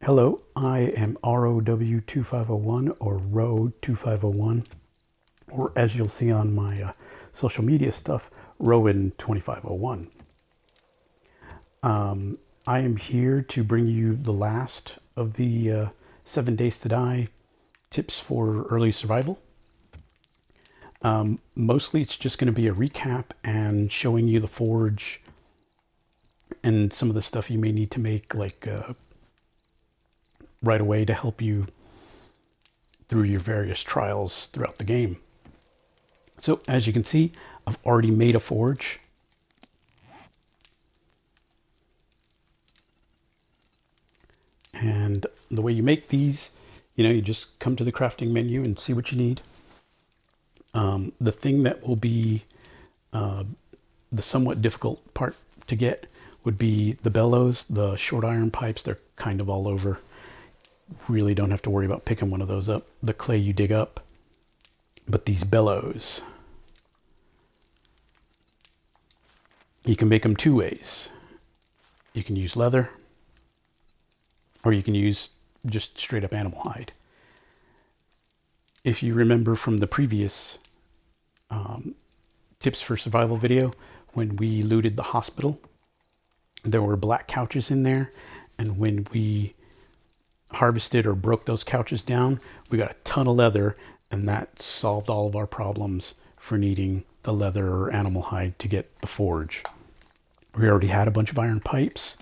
Hello, I am ROW2501 or RO2501, or as you'll see on my social media stuff, Rowan2501. I am here to bring you the last of the 7 Days to Die tips for early survival. Mostly it's just going to be a recap and showing you the forge and some of the stuff you may need to make right away to help you through your various trials throughout the game. So as you can see, I've already made a forge. And the way you make these, you just come to the crafting menu and see what you need. The thing that will be the somewhat difficult part to get would be the bellows, the short iron pipes. They're kind of all over. Really don't have to worry about picking one of those up. The clay you dig up. But these bellows, you can make them two ways. You can use leather, or you can use just straight up animal hide. If you remember from the previous tips for survival video, when we looted the hospital, there were black couches in there, and when we harvested or broke those couches down, we got a ton of leather, and that solved all of our problems for needing the leather or animal hide to get the forge. We already had a bunch of iron pipes,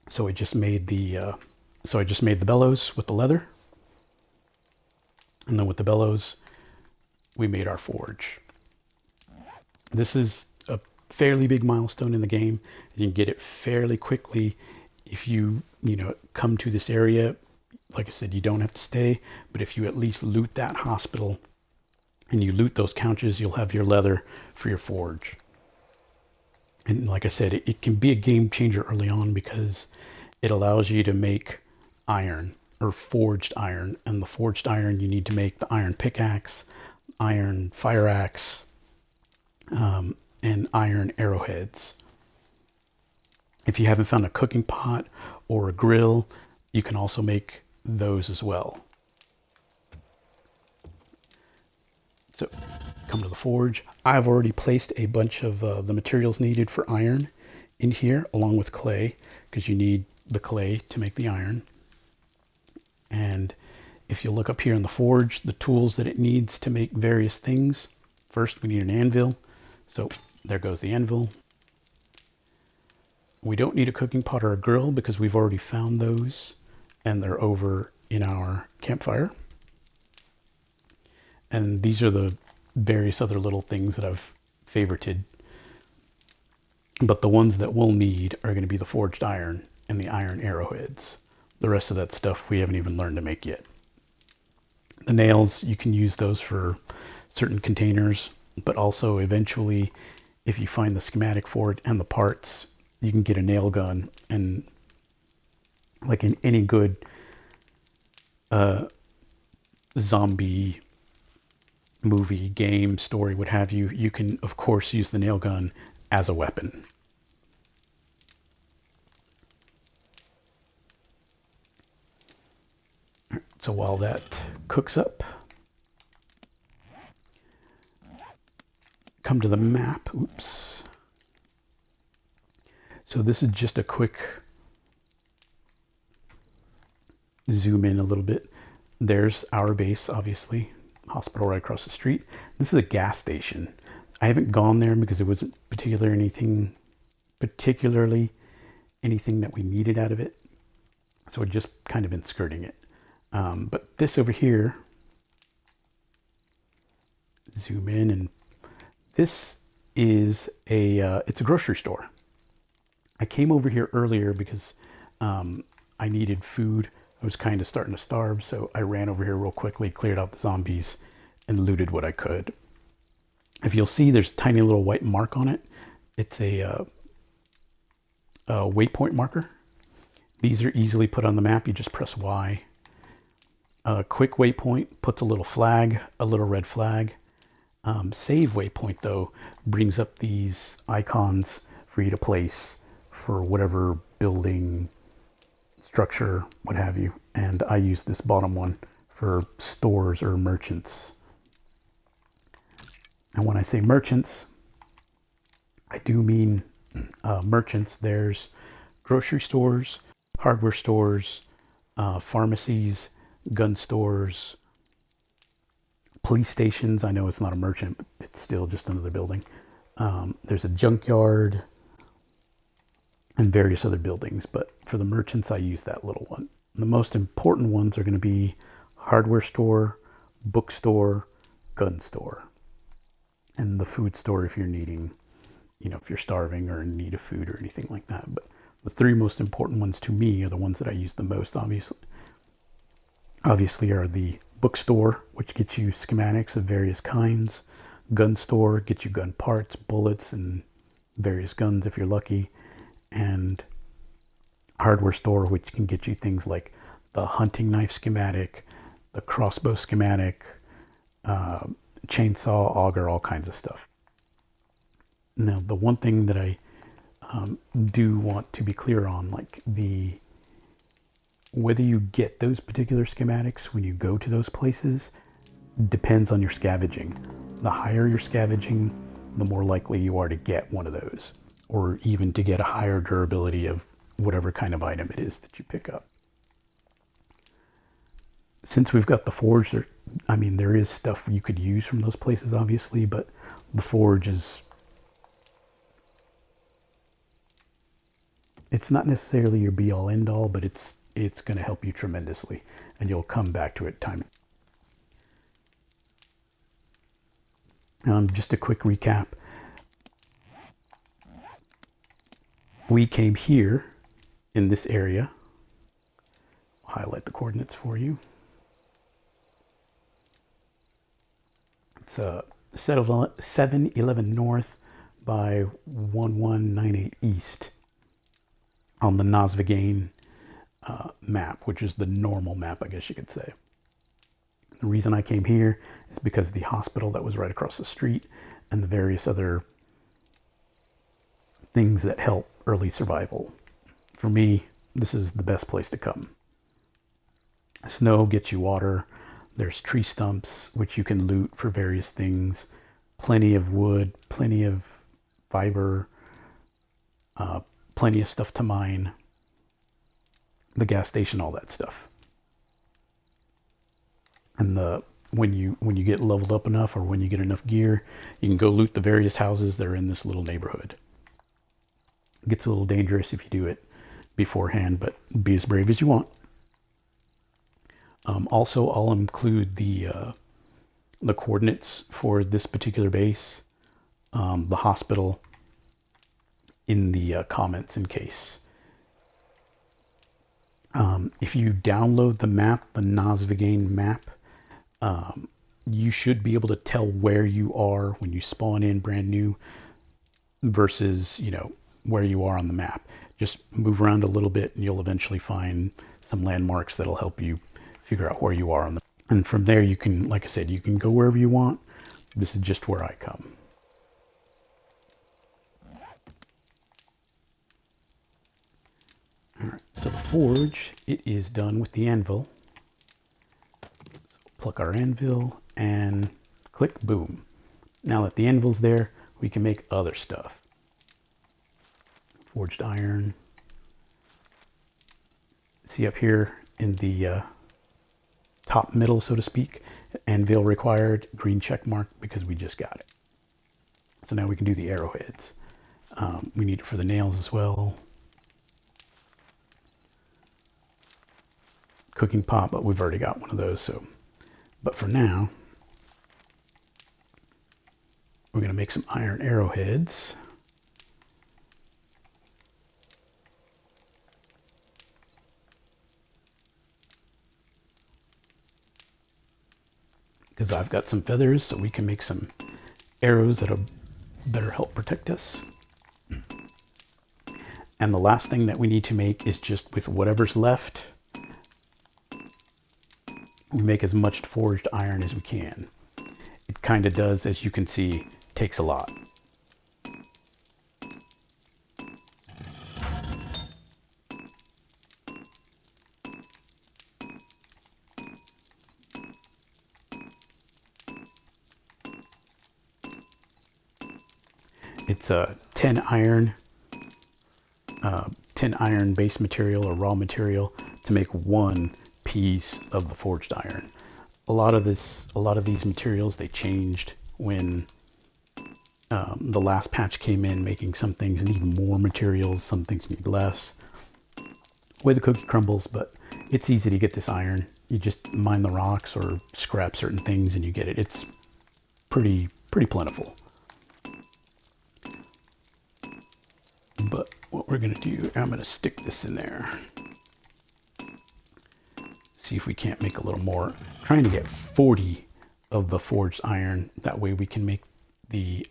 so I just made the bellows with the leather, and then with the bellows we made our forge. This is a fairly big milestone in the game. You can get it fairly quickly if you come to this area. Like I said, you don't have to stay, but if you at least loot that hospital and you loot those couches, you'll have your leather for your forge. And like I said, it can be a game changer early on because it allows you to make iron or forged iron. And the forged iron, you need to make the iron pickaxe, iron fire axe, and iron arrowheads. If you haven't found a cooking pot or a grill, you can also make those as well. So come to the forge. I've already placed a bunch of the materials needed for iron in here along with clay, because you need the clay to make the iron. And if you look up here in the forge, the tools that it needs to make various things. First, we need an anvil. So there goes the anvil. We don't need a cooking pot or a grill because we've already found those, and they're over in our campfire. And these are the various other little things that I've favorited. But the ones that we'll need are going to be the forged iron and the iron arrowheads. The rest of that stuff we haven't even learned to make yet. The nails, you can use those for certain containers, but also eventually, if you find the schematic for it and the parts, you can get a nail gun. And like in any good zombie movie, game, story, what have you, you can of course use the nail gun as a weapon. So while that cooks up, come to the map. Oops. So this is just a quick zoom in a little bit. There's our base, obviously. Hospital right across the street. This is a gas station. I haven't gone there because there wasn't particularly anything that we needed out of it. So we've just kind of been skirting it. But this over here, zoom in, and this is it's a grocery store. I came over here earlier because I needed food. I was kind of starting to starve, so I ran over here real quickly, cleared out the zombies, and looted what I could. If you'll see, there's a tiny little white mark on it. It's a waypoint marker. These are easily put on the map. You just press Y. A quick waypoint puts a little flag, a little red flag. Save waypoint, though, brings up these icons for you to place for whatever building structure, what have you. And I use this bottom one for stores or merchants. And when I say merchants, I do mean merchants. There's grocery stores, hardware stores, pharmacies, gun stores, police stations. I know it's not a merchant, but it's still just another building. There's a junkyard and various other buildings, but for the merchants, I use that little one. The most important ones are going to be hardware store, bookstore, gun store, and the food store if you're needing, if you're starving or in need of food or anything like that. But the three most important ones to me are the ones that I use the most, obviously are the bookstore, which gets you schematics of various kinds. Gun store gets you gun parts, bullets, and various guns if you're lucky. And hardware store, which can get you things like the hunting knife schematic, the crossbow schematic, chainsaw, auger, all kinds of stuff. Now, the one thing that I do want to be clear on, like whether you get those particular schematics when you go to those places depends on your scavenging. The higher your scavenging, the more likely you are to get one of those, or even to get a higher durability of whatever kind of item it is that you pick up. Since we've got the forge, there is stuff you could use from those places, obviously, but the forge it's not necessarily your be-all, end-all, but it's going to help you tremendously, and you'll come back to it time. Just a quick recap. We came here in this area. I'll highlight the coordinates for you. It's 711 north by 1198 east on the Navezgane map, which is the normal map, I guess you could say. The reason I came here is because of the hospital that was right across the street and the various other things that help early survival. For me, this is the best place to come. Snow gets you water. There's tree stumps, which you can loot for various things. Plenty of wood, plenty of fiber, plenty of stuff to mine. The gas station, all that stuff. And when you get leveled up enough, or when you get enough gear, you can go loot the various houses that are in this little neighborhood. It gets a little dangerous if you do it beforehand, but be as brave as you want. Also, I'll include the coordinates for this particular base, the hospital, in the comments in case. If you download the map, the Navezgane map, you should be able to tell where you are when you spawn in brand new versus, where you are on the map. Just move around a little bit and you'll eventually find some landmarks that'll help you figure out where you are on the. And from there you can, like I said, you can go wherever you want. This is just where I come. Alright, so the forge, it is done with the anvil. So pluck our anvil and click, boom. Now that the anvil's there, we can make other stuff. Forged iron. See up here in the top middle, so to speak, anvil required, green check mark, because we just got it. So now we can do the arrowheads. We need it for the nails as well. Cooking pot, but we've already got one of those. So, but for now, we're going to make some iron arrowheads. Because I've got some feathers, so we can make some arrows that'll better help protect us. And the last thing that we need to make is just with whatever's left, we make as much forged iron as we can. It kind of does, as you can see, takes a lot. It's a 10 iron, 10 iron base material or raw material to make one piece of the forged iron. A lot of these materials, they changed when the last patch came in, making some things need more materials, some things need less. Way the cookie crumbles, but it's easy to get this iron. You just mine the rocks or scrap certain things and you get it. It's pretty plentiful. But what we're gonna do, I'm gonna stick this in there. See if we can't make a little more. I'm trying to get 40 of the forged iron. That way we can make the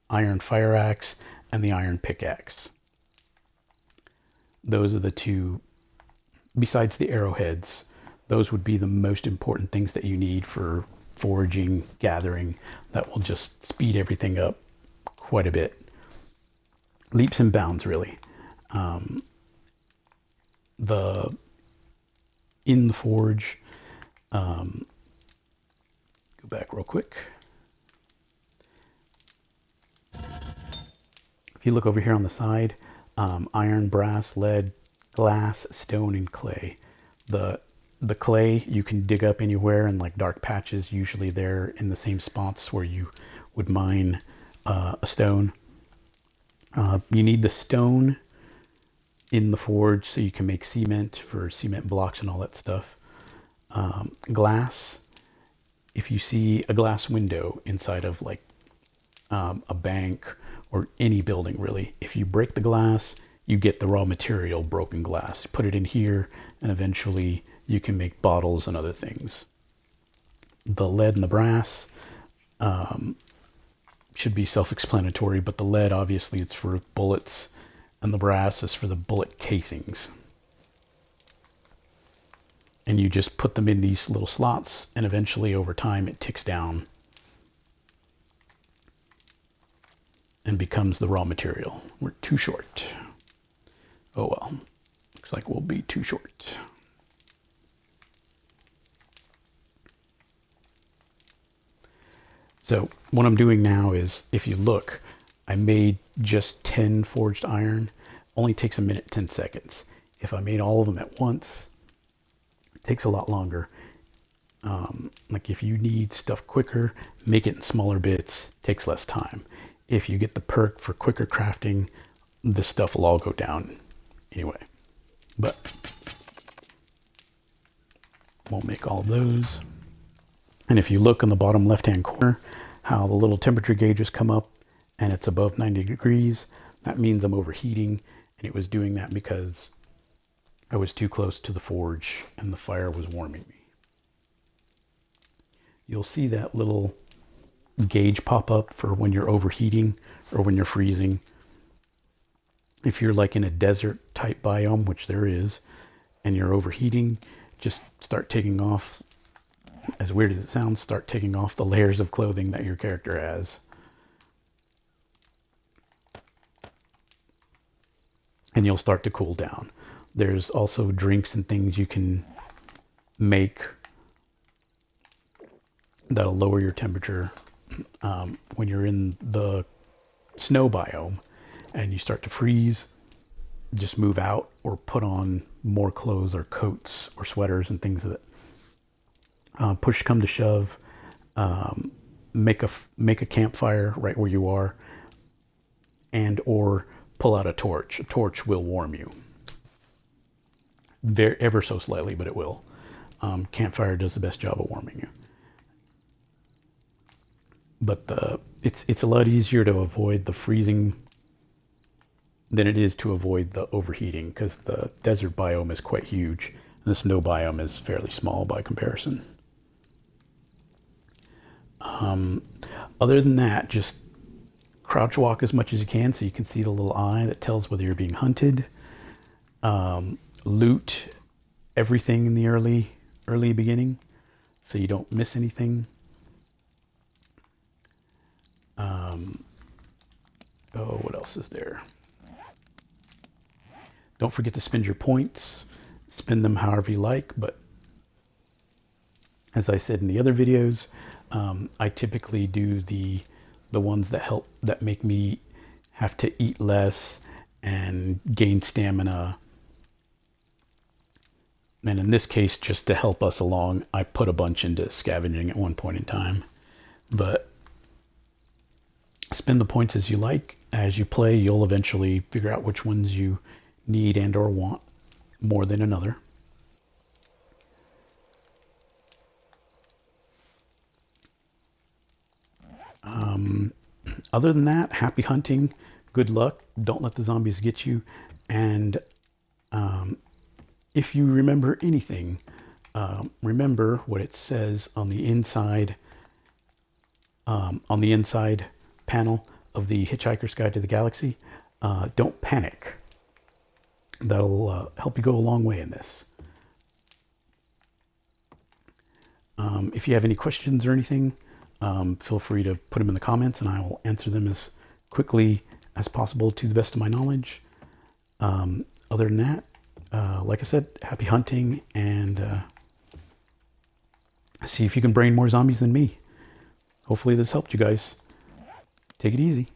iron fire axe and the iron pickaxe. Those are the two, besides the arrowheads, those would be the most important things that you need for foraging, gathering. That will just speed everything up quite a bit. Leaps and bounds, really. In the forge, go back real quick. If you look over here on the side, iron, brass, lead, glass, stone, and clay. The clay you can dig up anywhere in like dark patches. Usually they're in the same spots where you would mine a stone. You need the stone in the forge so you can make cement for cement blocks and all that stuff. Glass, if you see a glass window inside of like a bank or any building really, if you break the glass, you get the raw material, broken glass. Put it in here and eventually you can make bottles and other things. The lead and the brass should be self-explanatory, but the lead, obviously, it's for bullets, and the brass is for the bullet casings. And you just put them in these little slots, and eventually, over time, it ticks down and becomes the raw material. We're too short. Oh well, looks like we'll be too short. So what I'm doing now is, if you look, I made just 10 forged iron. Only takes a minute, 10 seconds. If I made all of them at once, it takes a lot longer. Like if you need stuff quicker, make it in smaller bits, takes less time. If you get the perk for quicker crafting, this stuff will all go down anyway. But won't make all of those. And if you look in the bottom left-hand corner, how the little temperature gauges come up and it's above 90 degrees, that means I'm overheating. And it was doing that because I was too close to the forge and the fire was warming me. You'll see that little gauge pop up for when you're overheating or when you're freezing. If you're like in a desert type biome, which there is, and you're overheating, just start taking off, as weird as it sounds, start taking off the layers of clothing that your character has. And you'll start to cool down. There's also drinks and things you can make that'll lower your temperature when you're in the snow biome and you start to freeze. Just move out or put on more clothes or coats or sweaters and things that push come to shove. Make a campfire right where you are, and or pull out a torch. A torch will warm you, ever so slightly, but it will. Campfire does the best job of warming you. But it's a lot easier to avoid the freezing than it is to avoid the overheating, because the desert biome is quite huge and the snow biome is fairly small by comparison. Other than that, just crouch walk as much as you can so you can see the little eye that tells whether you're being hunted. Loot everything in the early beginning so you don't miss anything. What else is there? Don't forget to spend your points. Spend them however you like, but as I said in the other videos, I typically do the the ones that make me have to eat less and gain stamina. And in this case, just to help us along, I put a bunch into scavenging at one point in time. But spend the points as you like. As you play, you'll eventually figure out which ones you need and or want more than another. Other than that, happy hunting, good luck, don't let the zombies get you, and if you remember anything, remember what it says on the inside panel of the Hitchhiker's Guide to the Galaxy. Don't panic. That'll help you go a long way in this. If you have any questions or anything, feel free to put them in the comments and I will answer them as quickly as possible to the best of my knowledge. Other than that, like I said, happy hunting, and see if you can brain more zombies than me. Hopefully this helped you guys. Take it easy.